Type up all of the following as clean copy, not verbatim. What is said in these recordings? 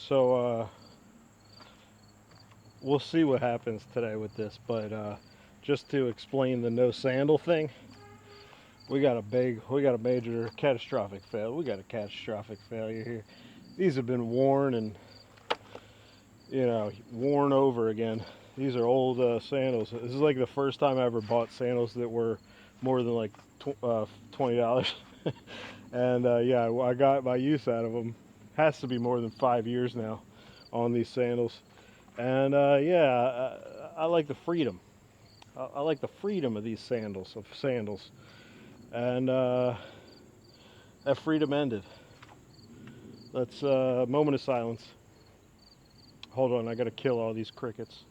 So we'll see what happens today with this, but just to explain the no sandal thing, we got a major catastrophic fail. We got a catastrophic failure here. These have been worn and worn over again. These are old sandals. This is like the first time I ever bought sandals that were more than like $20. And yeah, I got my use out of them. Has to be more than 5 years now on these sandals. And yeah, I like the freedom. I like the freedom of these sandals. And that freedom ended. Let's moment of silence. Hold on, I gotta kill all these crickets.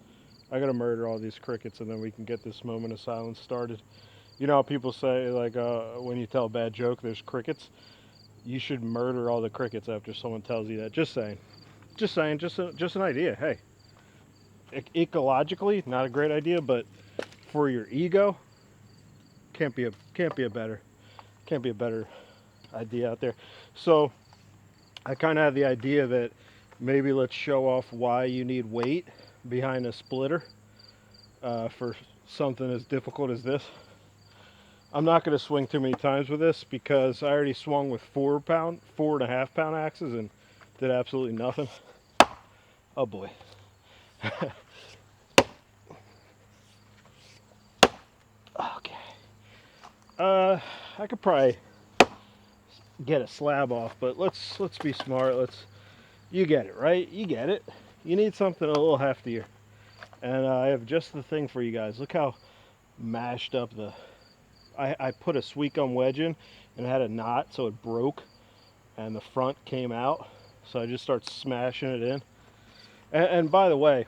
I gotta murder all these crickets, and then we can get this moment of silence started. You know how people say, like, when you tell a bad joke, there's crickets? You should murder all the crickets after someone tells you that. Just saying. Just saying. Just an idea. Hey, ecologically, not a great idea, but for your ego, can't be a better idea out there. So I kind of have the idea that maybe let's show off why you need weight behind a splitter for something as difficult as this. I'm not going to swing too many times with this because I already swung with 4.5 pound axes and did absolutely nothing. Oh boy. Okay. I could probably get a slab off, but let's be smart. You get it, right? You get it. You need something a little heftier. And I have just the thing for you guys. Look how mashed up I put a sweet gum wedge in and it had a knot, so it broke and the front came out. So I just start smashing it in. And by the way,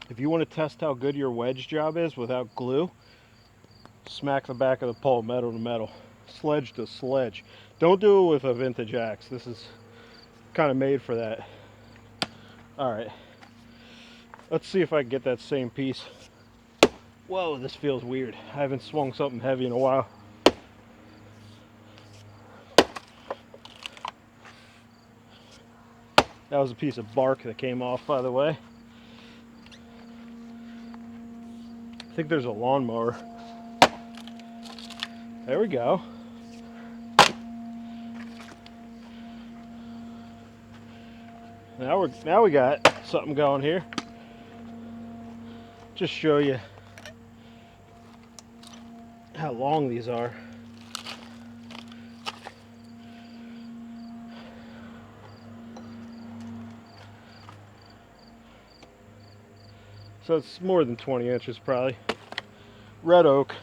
if you want to test how good your wedge job is without glue, smack the back of the pole metal to metal, sledge to sledge. Don't do it with a vintage axe. This is kind of made for that. All right, let's see if I can get that same piece. Whoa, this feels weird. I haven't swung something heavy in a while. That was a piece of bark that came off, by the way. I think there's a lawnmower. There we go. Now we got something going here. Just show you how long these are. So it's more than 20 inches probably. Red oak.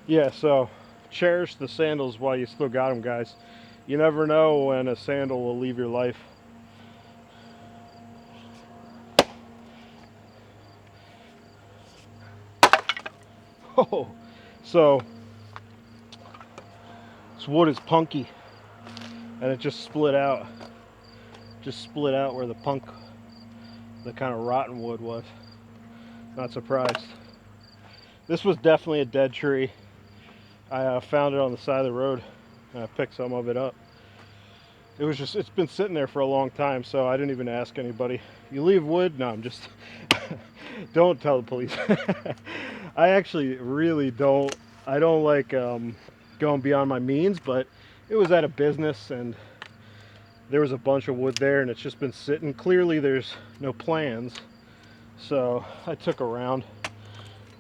Yeah, so cherish the sandals while you still got them, guys. You never know when a sandal will leave your life. Oh, so this wood is punky, and it just split out. Just split out where the kind of rotten wood was. Not surprised. This was definitely a dead tree. I found it on the side of the road, and I picked some of it up. It's been sitting there for a long time, so I didn't even ask anybody. You leave wood? No, I'm just, don't tell the police. I actually really don't, I don't like going beyond my means, but it was at a business and there was a bunch of wood there and it's just been sitting. Clearly there's no plans, so I took a round.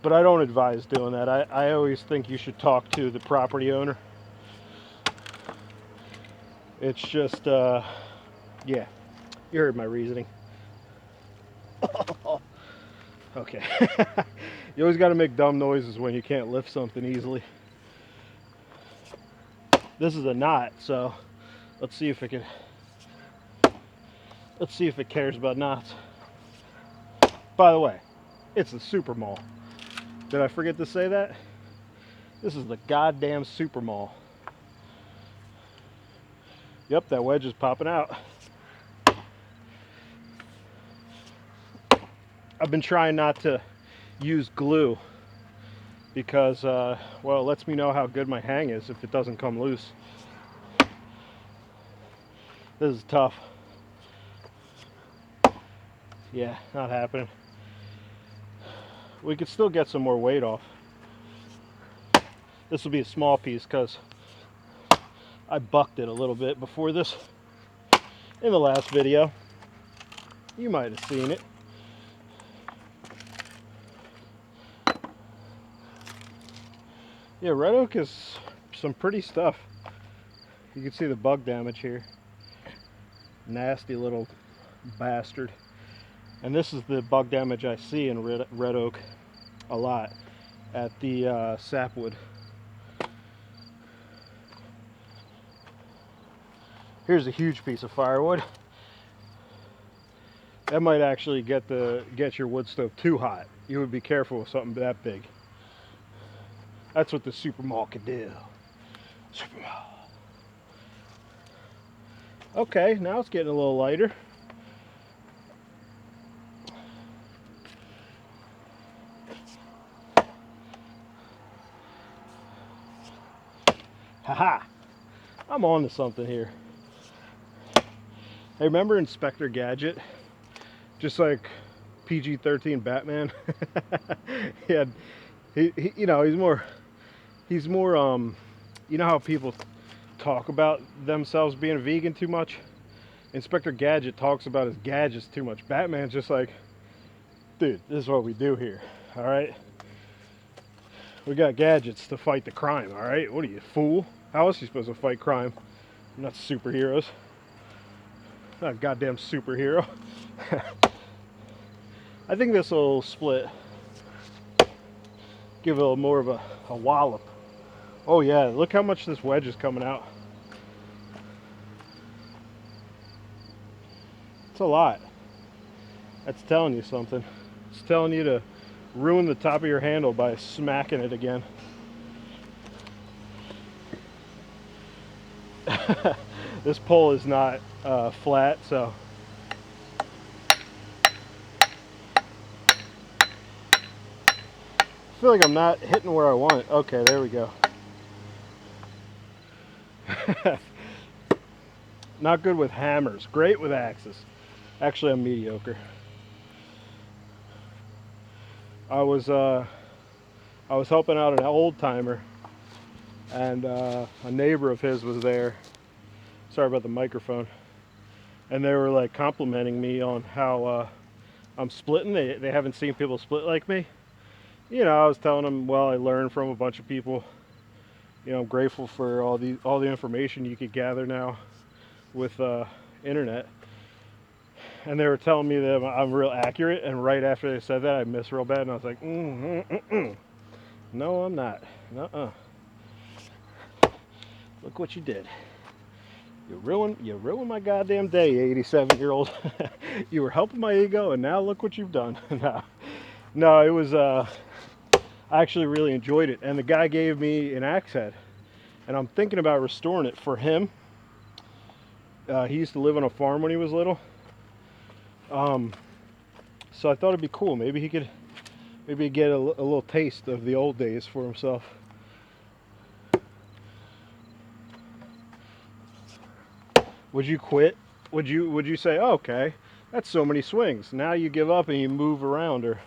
But I don't advise doing that. I always think you should talk to the property owner. It's just, yeah, you heard my reasoning. Okay. You always got to make dumb noises when you can't lift something easily. This is a knot, so let's see if it cares about knots. By the way, it's the Super Maul. Did I forget to say that? This is the goddamn Super Maul. Yep, that wedge is popping out. I've been trying not to use glue because, well, it lets me know how good my hang is if it doesn't come loose. This is tough. Yeah, not happening. We could still get some more weight off. This will be a small piece because I bucked it a little bit before this in the last video. You might have seen it. Yeah, red oak is some pretty stuff. You can see the bug damage here. Nasty little bastard. And this is the bug damage I see in red oak a lot at the sapwood. Here's a huge piece of firewood. That might actually get your wood stove too hot. You would be careful with something that big. That's what the Super Maul can do. Super Maul. Okay, now it's getting a little lighter. Haha! I'm on to something here. Hey, remember Inspector Gadget? Just like PG-13 Batman. You know, he's more you know how people talk about themselves being vegan too much? Inspector Gadget talks about his gadgets too much. Batman's just like, dude, this is what we do here, all right? We got gadgets to fight the crime, all right? What are you, fool? How else are you supposed to fight crime? We're not superheroes. Not a goddamn superhero. I think this will split. Give it a little more of a wallop. Oh yeah, look how much this wedge is coming out. It's a lot. That's telling you something. It's telling you to ruin the top of your handle by smacking it again. This pole is not flat, so I feel like I'm not hitting where I want. Okay, there we go. Not good with hammers. Great with axes. Actually, I'm mediocre. I was helping out an old timer, and a neighbor of his was there. Sorry about the microphone. And they were like complimenting me on how I'm splitting. They haven't seen people split like me. You know, I was telling them, well, I learned from a bunch of people. You know, I'm grateful for all the information you could gather now with internet. And they were telling me that I'm real accurate, and right after they said that, I missed real bad, and I was like, no, I'm not. Nuh-uh. Look what you did. You ruined my goddamn day, 87-year-old. You were helping my ego, and now look what you've done. No, it was, I actually really enjoyed it. And the guy gave me an axe head, and I'm thinking about restoring it for him. He used to live on a farm when he was little. So I thought it'd be cool. Maybe he could, get a little taste of the old days for himself. Would you quit? Would you say, oh, okay, that's so many swings. Now you give up and you move around or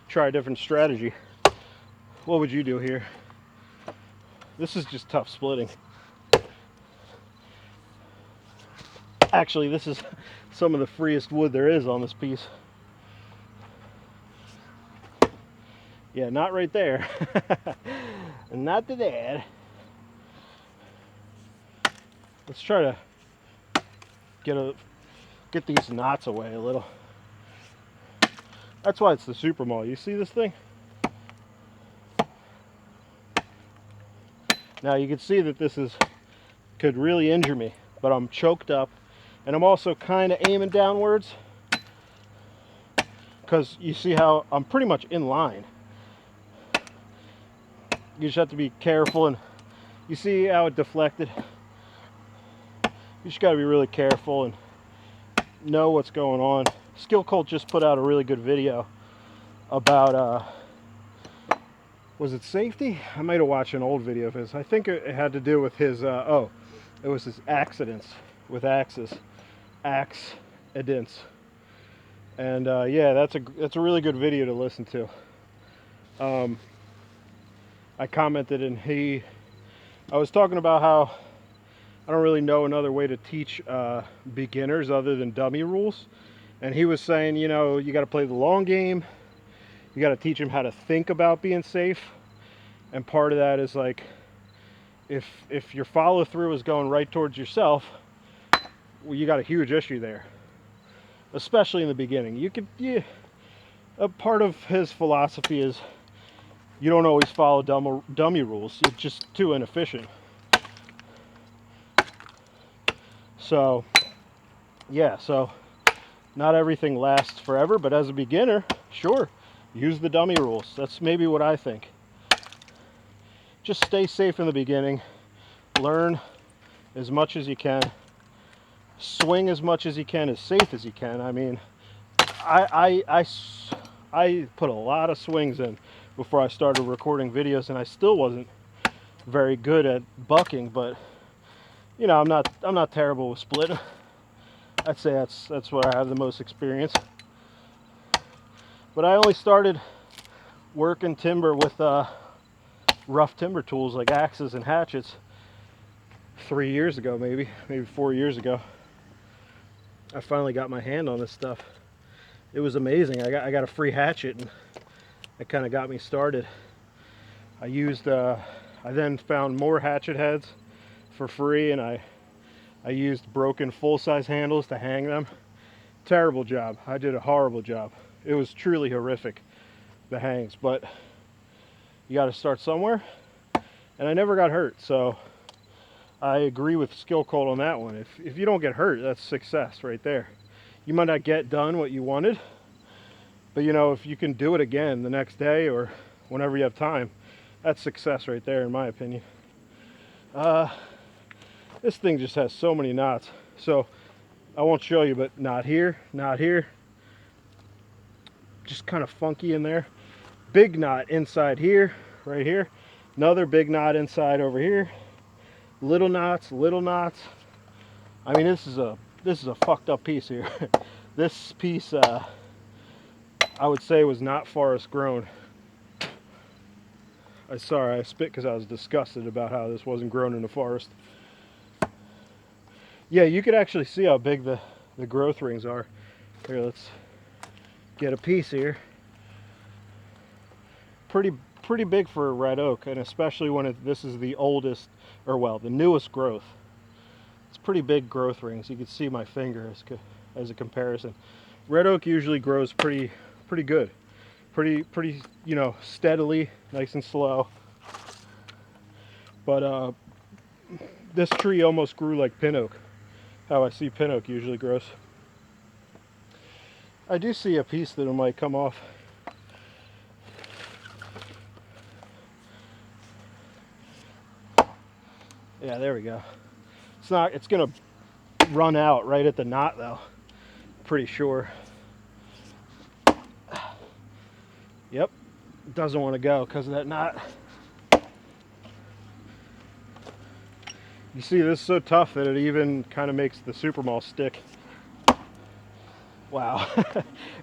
try a different strategy? What would you do here? This is just tough splitting. Actually, this is some of the freest wood there is on this piece. Yeah, not right there. Not to that. Let's try to get these knots away a little. That's why it's the Super Maul. You see this thing? Now you can see that this could really injure me, but I'm choked up, and I'm also kind of aiming downwards because you see how I'm pretty much in line. You just have to be careful, and you see how it deflected. You just got to be really careful and know what's going on. Skill Cult just put out a really good video about Was it safety? I might have watched an old video of his. I think it had to do with his, it was his accidents with axes. Accidents. And yeah, that's a really good video to listen to. I commented and I was talking about how I don't really know another way to teach beginners other than dummy rules. And he was saying, you know, you got to play the long game. You got to teach them how to think about being safe. And part of that is like, if your follow through is going right towards yourself, well, you got a huge issue there, especially in the beginning. A part of his philosophy is you don't always follow dummy rules. It's just too inefficient. So, yeah, so not everything lasts forever, but as a beginner, sure, use the dummy rules. That's maybe what I think. Just stay safe in the beginning. Learn as much as you can. Swing as much as you can, as safe as you can. I mean, I put a lot of swings in before I started recording videos, and I still wasn't very good at bucking, but you know, I'm not terrible with split. I'd say that's where I have the most experience. But I only started working timber with rough timber tools like axes and hatchets 3 years ago, maybe 4 years ago. I finally got my hand on this stuff. It was amazing. I got a free hatchet, and it kind of got me started. I then found more hatchet heads for free, and I used broken full-size handles to hang them. Terrible job. I did a horrible job. It was truly horrific, the hangs, but you got to start somewhere, and I never got hurt, so I agree with Skill Cold on that one. If you don't get hurt, that's success right there. You might not get done what you wanted, but you know, if you can do it again the next day or whenever you have time, that's success right there, in my opinion. This thing just has so many knots, so I won't show you, but not here, not here. Just kind of funky in there. Big knot inside here, right here. Another big knot inside over here. Little knots, little knots. I mean, this is a fucked up piece here. This piece, I would say, was not forest grown. Sorry, I spit because I was disgusted about how this wasn't grown in the forest. Yeah, you could actually see how big the growth rings are. Here, let's get a piece here. Pretty big for a red oak, and especially when this is the oldest, or well, the newest growth. It's pretty big growth rings. You can see my finger as a comparison. Red oak usually grows pretty good, pretty you know, steadily, nice and slow. But this tree almost grew like pin oak, how I see pin oak usually grows. I do see a piece that might come off. Yeah, there we go. It's gonna run out right at the knot though. Pretty sure. Yep, doesn't want to go because of that knot. You see, this is so tough that it even kind of makes the Super Maul stick. Wow,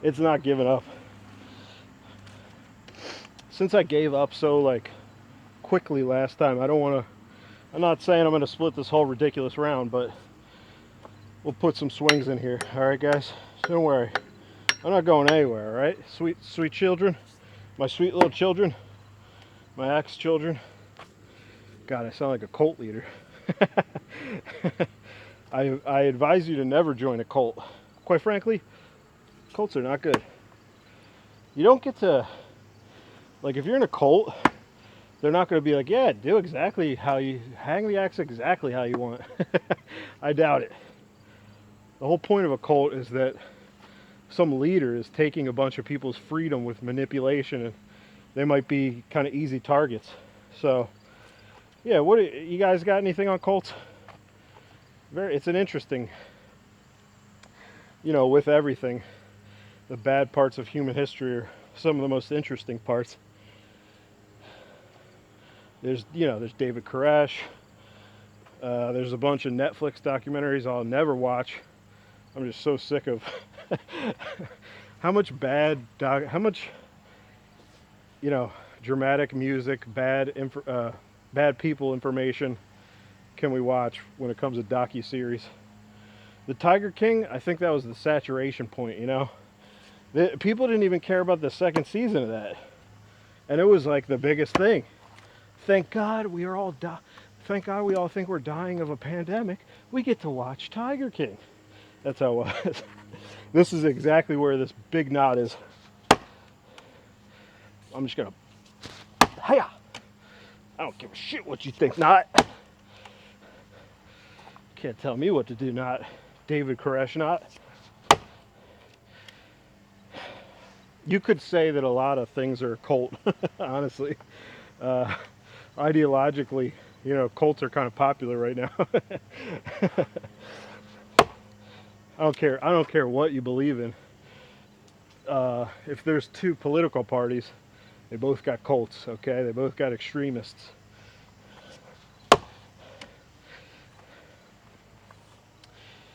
it's not giving up. Since I gave up so like quickly last time, I'm not saying I'm going to split this whole ridiculous round, but we'll put some swings in here. All right, guys, don't worry. I'm not going anywhere, all right? Sweet children, my sweet little children, my axe children. God, I sound like a cult leader. I advise you to never join a cult. Quite frankly, cults are not good. You don't get to, like, if you're in a cult, they're not going to be like, yeah, do exactly how you hang the axe exactly how you want. I doubt it. The whole point of a cult is that some leader is taking a bunch of people's freedom with manipulation, and they might be kind of easy targets. So yeah, you guys got anything on cults? It's an interesting, you know, with everything, the bad parts of human history are some of the most interesting parts. There's, you know, there's David Koresh. There's a bunch of Netflix documentaries I'll never watch. I'm just so sick of how much how much, you know, dramatic music, bad people information can we watch when it comes to docu-series. The Tiger King, I think that was the saturation point, you know. People didn't even care about the second season of that. And it was like the biggest thing. Thank God we are all Thank God we all think we're dying of a pandemic. We get to watch Tiger King. That's how it was. This is exactly where this big knot is. I'm just gonna, hiya! I don't give a shit what you think, knot. Can't tell me what to do, knot. David Koresh, knot. You could say that a lot of things are a cult, honestly. Ideologically, you know, cults are kind of popular right now. I don't care. I don't care what you believe in. If there's two political parties, they both got cults, okay? They both got extremists.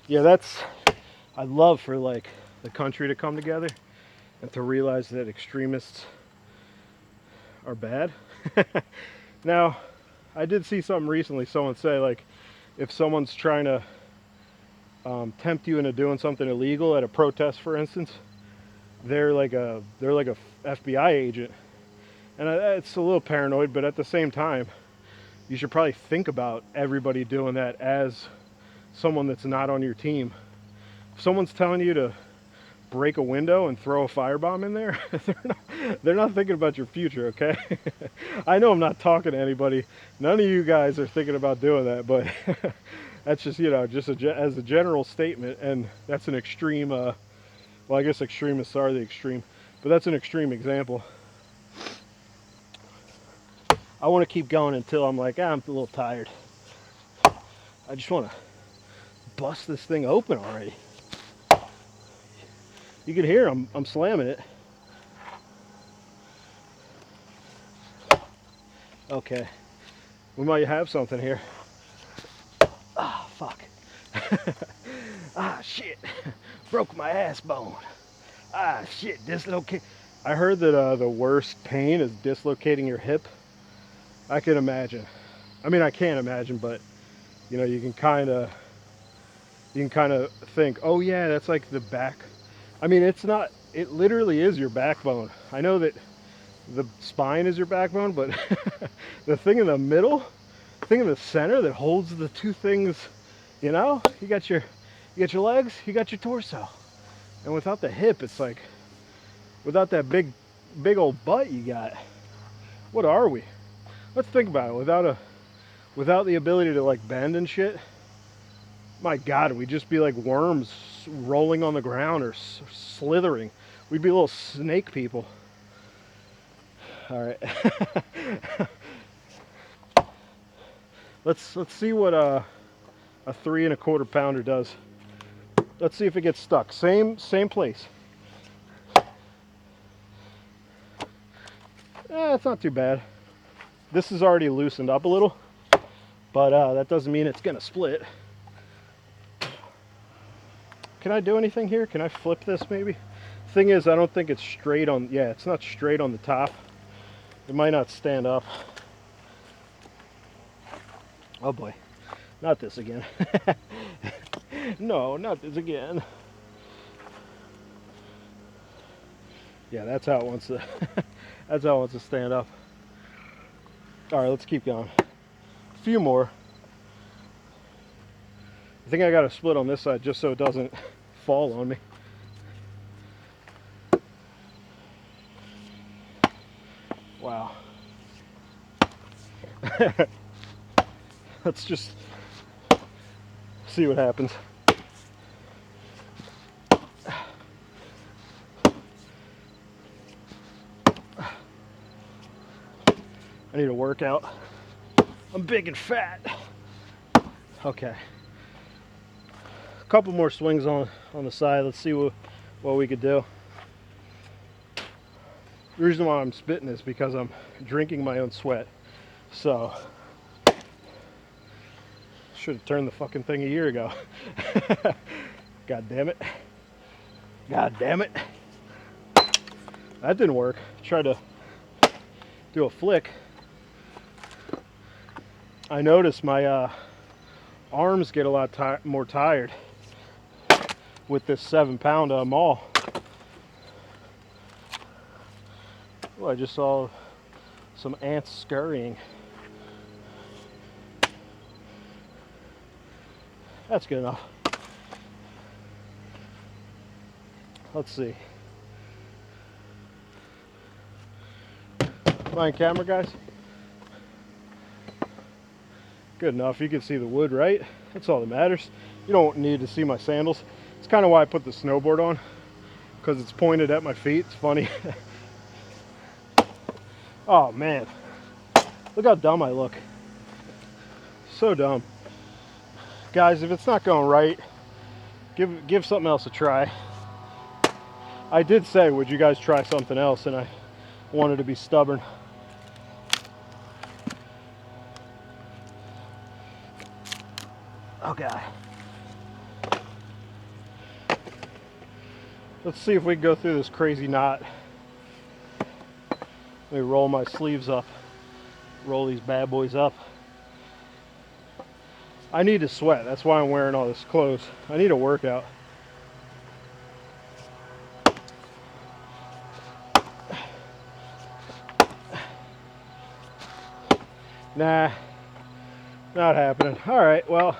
Yeah, I'd love for like the country to come together and to realize that extremists are bad. Now, I did see something recently, someone say like, if someone's trying to tempt you into doing something illegal at a protest, for instance, they're like a FBI agent. And it's a little paranoid, but at the same time, you should probably think about everybody doing that as someone that's not on your team. If someone's telling you to break a window and throw a firebomb in there, they're not thinking about your future, okay? I know I'm not talking to anybody. None of you guys are thinking about doing that, but that's just, you know, just as a general statement, and that's an extreme, well, I guess extremists are the extreme, but that's an extreme example. I want to keep going until I'm like, I'm a little tired. I just want to bust this thing open already. You can hear I'm slamming it. Okay, we might have something here. Ah, fuck. Ah, shit. Broke my ass bone. Ah, shit, dislocate. I heard that the worst pain is dislocating your hip. I can imagine. I mean, I can't imagine, but you know, you can kind of think, oh yeah, that's like the back. I mean, it's not. It literally is your backbone. I know that the spine is your backbone, but the thing in the middle, the thing in the center that holds the two things, you know, you got your legs, you got your torso, and without the hip, it's like, without that big old butt you got, what are we? Let's think about it. Without the ability to like bend and shit, my God, we'd just be like worms rolling on the ground or slithering. We'd be little snake people. All right. let's see what a 3 1/4 pounder does. Let's see if it gets stuck. Same place. It's not too bad. This is already loosened up a little, but that doesn't mean it's gonna split. Can I do anything here? Can I flip this maybe? Thing is, I don't think it's straight on. Yeah, it's not straight on the top. It might not stand up. Oh boy, not this again. No, not this again. Yeah, that's how it wants to. That's how it wants to stand up. All right, let's keep going. A few more. I think I got a split on this side just so it doesn't fall on me. Wow. Let's just see what happens. I need a workout. I'm big and fat. Okay. A couple more swings on the side. Let's see what we could do. The reason why I'm spitting is because I'm drinking my own sweat. So should have turned the fucking thing a year ago. God damn it. God damn it. That didn't work. Tried to do a flick. I noticed my arms get a lot more tired with this 7-pound Maul. Oh, I just saw some ants scurrying. That's good enough. Let's see. Am I on camera, guys? Good enough. You can see the wood, right? That's all that matters. You don't need to see my sandals. It's kind of why I put the snowboard on, because it's pointed at my feet. It's funny. Oh man, look how dumb I look. So dumb. Guys, if it's not going right, give something else a try. I did say, would you guys try something else, and I wanted to be stubborn. Oh God. Let's see if we can go through this crazy knot. Let me roll my sleeves up. Roll these bad boys up. I need to sweat. That's why I'm wearing all this clothes. I need a workout. Nah, not happening. All right, well,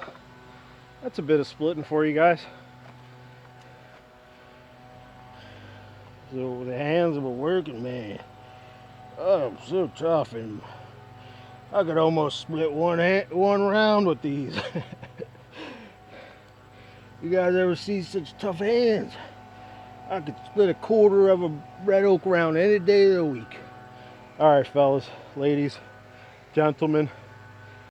that's a bit of splitting for you guys. So the hands of a working man. Oh, I'm so tough, and I could almost split one round with these. You guys ever see such tough hands? I could split a quarter of a red oak round any day of the week. All right, fellas, ladies, gentlemen,